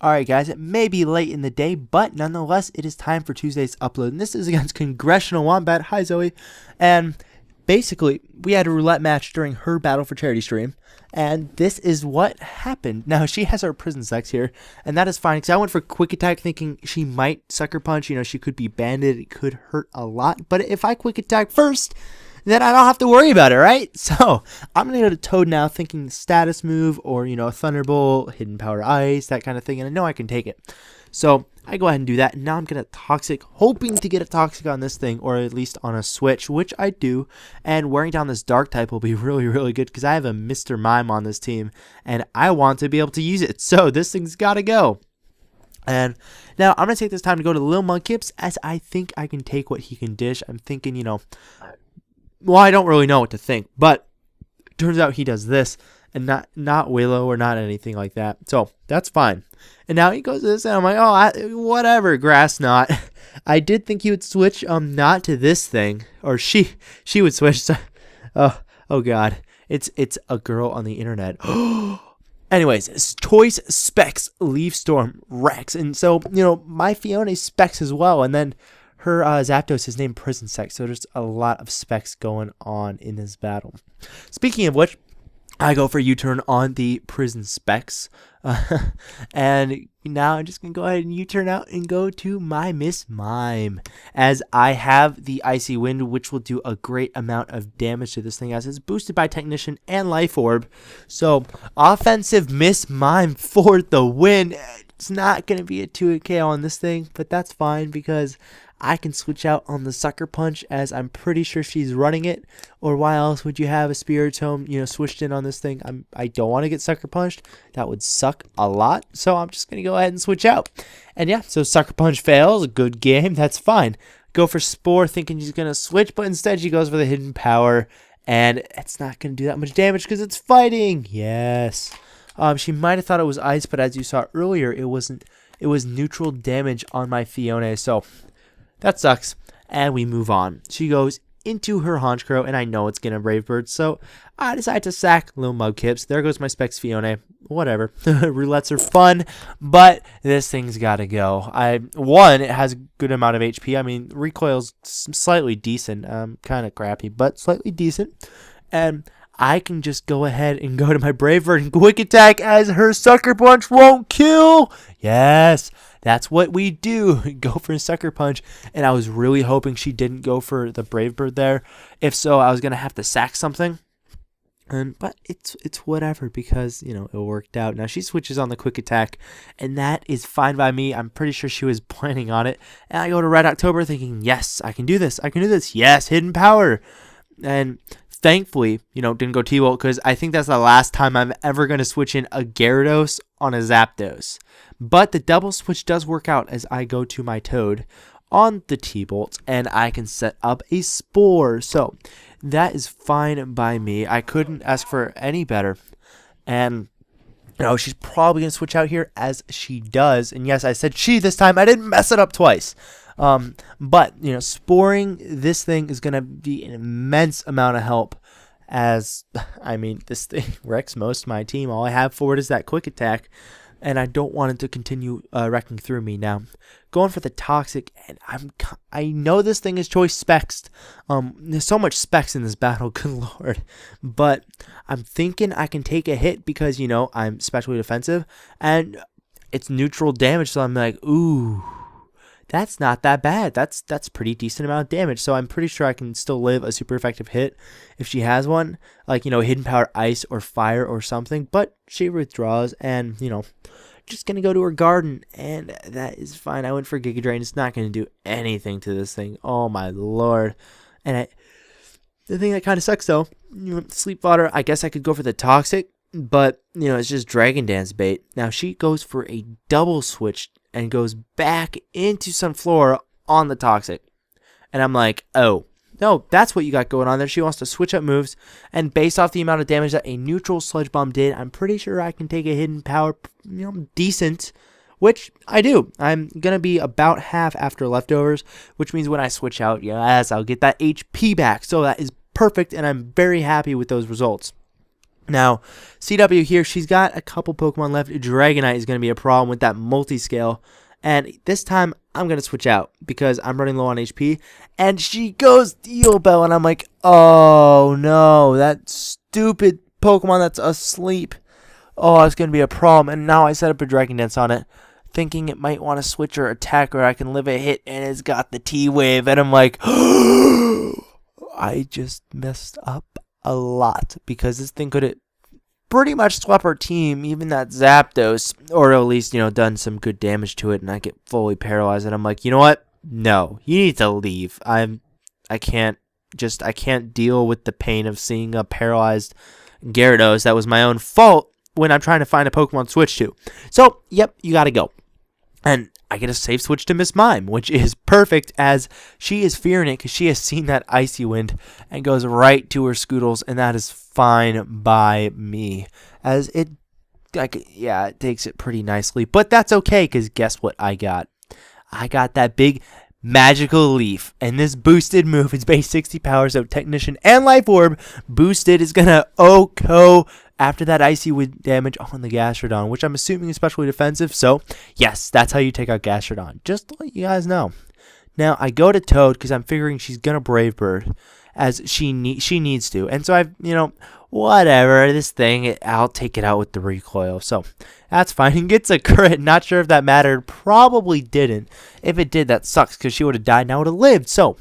Alright guys, it may be late in the day, but nonetheless, it is time for Tuesday's upload. And this is against CongressionalWombat. Hi Zoe. And basically, we had a roulette match during her Battle for Charity stream. And this is what happened. Now, she has our prison sex here, and that is fine. Because I went for quick attack thinking she might sucker punch. You know, she could be banded. It could hurt a lot. But if I quick attack first, then I don't have to worry about it, right? So I'm going to go to Toad now thinking status move or, you know, Thunderbolt, Hidden Power Ice, that kind of thing. And I know I can take it. So I go ahead and do that. And now I'm going to Toxic, hoping to get a Toxic on this thing or at least on a switch, which I do. And wearing down this Dark type will be really, really good because I have a Mr. Mime on this team. And I want to be able to use it. So this thing's got to go. And now I'm going to take this time to go to Lil Mudkips as I think I can take what he can dish. I'm thinking, you know, well, I don't really know what to think, but it turns out he does this and not Willow or not anything like that. So that's fine. And now he goes to this and I'm like, oh, whatever, Grass Knot. I did think he would switch not to this thing, or she would switch. So, oh God, it's a girl on the internet. Anyways, Choice Specs, Leaf Storm, Rex. And so, you know, my Fiona Specs as well. And then her Zapdos is named Prison Sex, so there's a lot of specs going on in this battle. Speaking of which, I go for U-turn on the Prison Specs. And now I'm just going to go ahead and U-turn out and go to my Miss Mime. As I have the Icy Wind, which will do a great amount of damage to this thing as it's boosted by Technician and Life Orb. So, offensive Miss Mime for the win. It's not going to be a 2-KO on this thing, but that's fine because I can switch out on the Sucker Punch as I'm pretty sure she's running it. Or why else would you have a Spirit Tome, you know, switched in on this thing? I don't want to get Sucker Punched. That would suck a lot. So I'm just going to go ahead and switch out. And yeah, so Sucker Punch fails. A good game. That's fine. Go for Spore thinking she's going to switch, but instead she goes for the Hidden Power. And it's not going to do that much damage because it's fighting. Yes. She might have thought it was Ice, but as you saw earlier, it wasn't. It was neutral damage on my Fiona. So that sucks, and we move on. She goes into her Honchkrow, and I know it's going to Brave Bird, so I decide to sack Lil Mudkips. There goes my Specs Fiona. Whatever. Roulettes are fun, but this thing's got to go. One, it has a good amount of HP. I mean, recoil's slightly decent. Kind of crappy, but slightly decent. And I can just go ahead and go to my Brave Bird and Quick Attack as her Sucker Punch won't kill. Yes, that's what we do. Go for a Sucker Punch. And I was really hoping she didn't go for the Brave Bird there. If so, I was going to have to sack something. But it's whatever because, you know, it worked out. Now she switches on the Quick Attack, and that is fine by me. I'm pretty sure she was planning on it. And I go to Red October thinking, yes, I can do this. I can do this. Yes, Hidden Power. And thankfully, you know, didn't go T-Bolt because I think that's the last time I'm ever going to switch in a Gyarados on a Zapdos. But the double switch does work out as I go to my Toad on the T-Bolt and I can set up a Spore. So that is fine by me. I couldn't ask for any better. And, you know, she's probably going to switch out here as she does. And yes, I said she this time. I didn't mess it up twice. But, you know, sporing this thing is going to be an immense amount of help as, I mean, this thing wrecks most of my team. All I have for it is that Quick Attack, and I don't want it to continue wrecking through me. Now, going for the Toxic, and I know this thing is Choice Specs. There's so much Specs in this battle, good lord. But I'm thinking I can take a hit because, you know, I'm specially defensive, and it's neutral damage, so I'm like, ooh. That's not that bad. That's pretty decent amount of damage. So I'm pretty sure I can still live a super effective hit if she has one. Like, you know, Hidden Power Ice or Fire or something. But she withdraws and, you know, just going to go to her Garden. And that is fine. I went for Giga Drain. It's not going to do anything to this thing. Oh, my lord. And the thing that kind of sucks, though, you know, Sleep Fodder, I guess I could go for the Toxic. But, you know, it's just Dragon Dance bait. Now, she goes for a double switch and goes back into Sunflora on the Toxic. And I'm like, oh, no, that's what you got going on there. She wants to switch up moves. And based off the amount of damage that a neutral Sludge Bomb did, I'm pretty sure I can take a Hidden Power, you know, decent. Which I do. I'm going to be about half after leftovers. Which means when I switch out, yes, I'll get that HP back. So that is perfect. And I'm very happy with those results. Now, CW here, she's got a couple Pokemon left. Dragonite is going to be a problem with that multi-scale. And this time, I'm going to switch out because I'm running low on HP. And she goes Steel Bell, and I'm like, oh no, that stupid Pokemon that's asleep. Oh, it's going to be a problem. And now I set up a Dragon Dance on it, thinking it might want to switch or attack, or I can live a hit, and it's got the T-Wave. And I'm like, I just messed up a lot because this thing could have pretty much swept our team, even that Zapdos, or at least, done some good damage to it, and I get fully paralyzed. And I'm like, you know what? No, you need to leave. I can't deal with the pain of seeing a paralyzed Gyarados. That was my own fault when I'm trying to find a Pokemon to switch to. So, yep, you gotta go. And I get a safe switch to Miss Mime, which is perfect as she is fearing it because she has seen that Icy Wind and goes right to her Scoodles, and that is fine by me. As it takes it pretty nicely, but that's okay because guess what I got? I got that big Magical Leaf, and this boosted move is base 60 power, so Technician and Life Orb boosted is gonna OHKO after that Icy Wind damage on the Gastrodon, which I'm assuming is especially defensive. So yes, that's how you take out Gastrodon, just to let you guys know. Now I go to Toad because I'm figuring she's gonna Brave Bird as she needs to, and so I've whatever, this thing, I'll take it out with the recoil. So that's fine. He gets a crit. Not sure if that mattered. Probably didn't. If it did, that sucks because she would have died and I would have lived. So,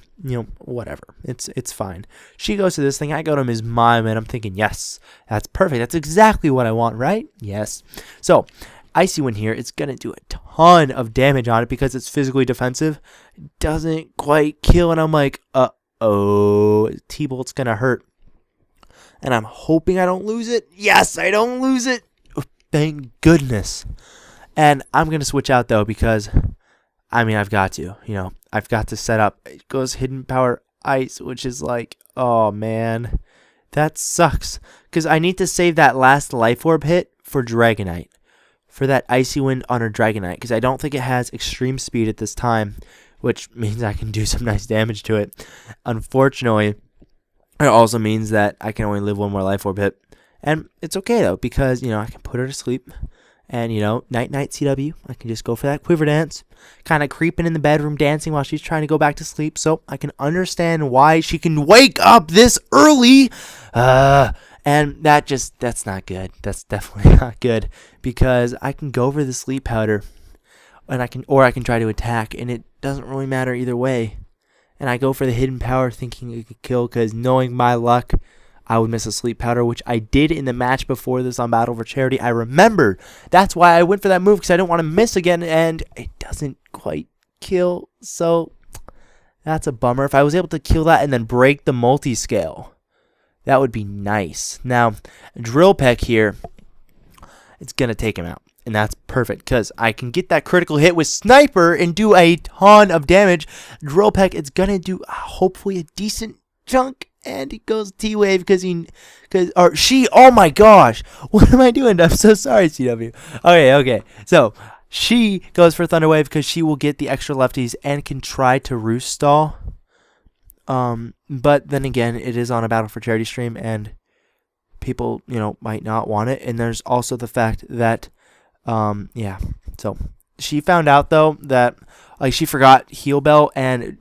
whatever. It's fine. She goes to this thing. I go to Ms. Mime, and I'm thinking, yes, that's perfect. That's exactly what I want, right? Yes. So, Icy Wind here, it's going to do a ton of damage on it because it's physically defensive. It doesn't quite kill, and I'm like, uh-oh, T-Bolt's going to hurt. And I'm hoping I don't lose it. Yes, I don't lose it. Oh, thank goodness. And I'm going to switch out, though, because, I've got to. I've got to set up. It goes Hidden Power Ice, which is like, oh, man. That sucks. Because I need to save that last Life Orb hit for Dragonite. For that Icy Wind on her Dragonite. Because I don't think it has extreme speed at this time, which means I can do some nice damage to it. Unfortunately, it also means that I can only live one more Life Orb hit. And it's okay, though, because, I can put her to sleep. And, night-night CW. I can just go for that Quiver Dance. Kind of creeping in the bedroom, dancing while she's trying to go back to sleep. So I can understand why she can wake up this early. And that's not good. That's definitely not good. Because I can go for the Sleep Powder. And I can try to attack. And it doesn't really matter either way. And I go for the Hidden Power thinking it could kill because knowing my luck, I would miss a Sleep Powder, which I did in the match before this on Battle for Charity. I remember. That's why I went for that move because I didn't want to miss again, and it doesn't quite kill. So that's a bummer. If I was able to kill that and then break the multi-scale, that would be nice. Now, Drill Peck here, it's going to take him out. And that's perfect because I can get that critical hit with Sniper and do a ton of damage. Drill Peck, it's going to do hopefully a decent chunk. And it goes T-Wave oh my gosh. What am I doing? I'm so sorry, CW. Okay. So she goes for Thunder Wave because she will get the extra lefties and can try to Roost Stall. But then again, it is on a Battle for Charity stream and people, might not want it. And there's also the fact that so she found out though that she forgot Heal Bell and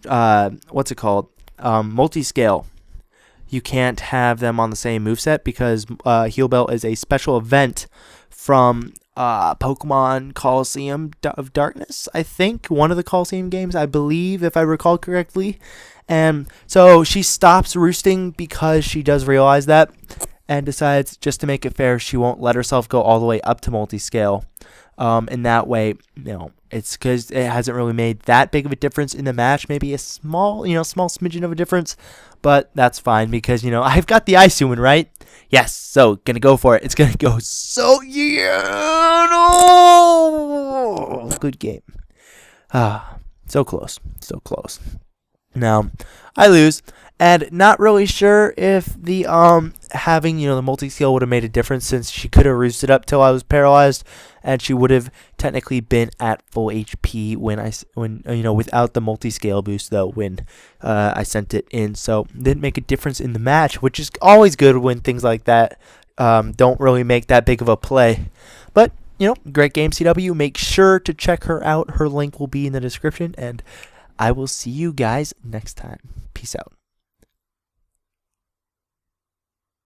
multi-scale. You can't have them on the same moveset because Heal Bell is a special event from Pokemon Coliseum of Darkness, I think. One of the Coliseum games, I believe, if I recall correctly. And so she stops roosting because she does realize that and decides just to make it fair, she won't let herself go all the way up to multi-scale. And that way, it's because it hasn't really made that big of a difference in the match. Maybe a small smidgen of a difference. But that's fine because, I've got the Icy Wind, right? Yes, so gonna go for it. It's gonna go so, no! Good game. So close. Now, I lose. And not really sure if the having the multi-scale would have made a difference since she could have roosted up till I was paralyzed, and she would have technically been at full HP when without the multi-scale boost though when I sent it in. So didn't make a difference in the match, which is always good when things like that don't really make that big of a play. But, great game, CW. Make sure to check her out. Her link will be in the description, and I will see you guys next time. Peace out.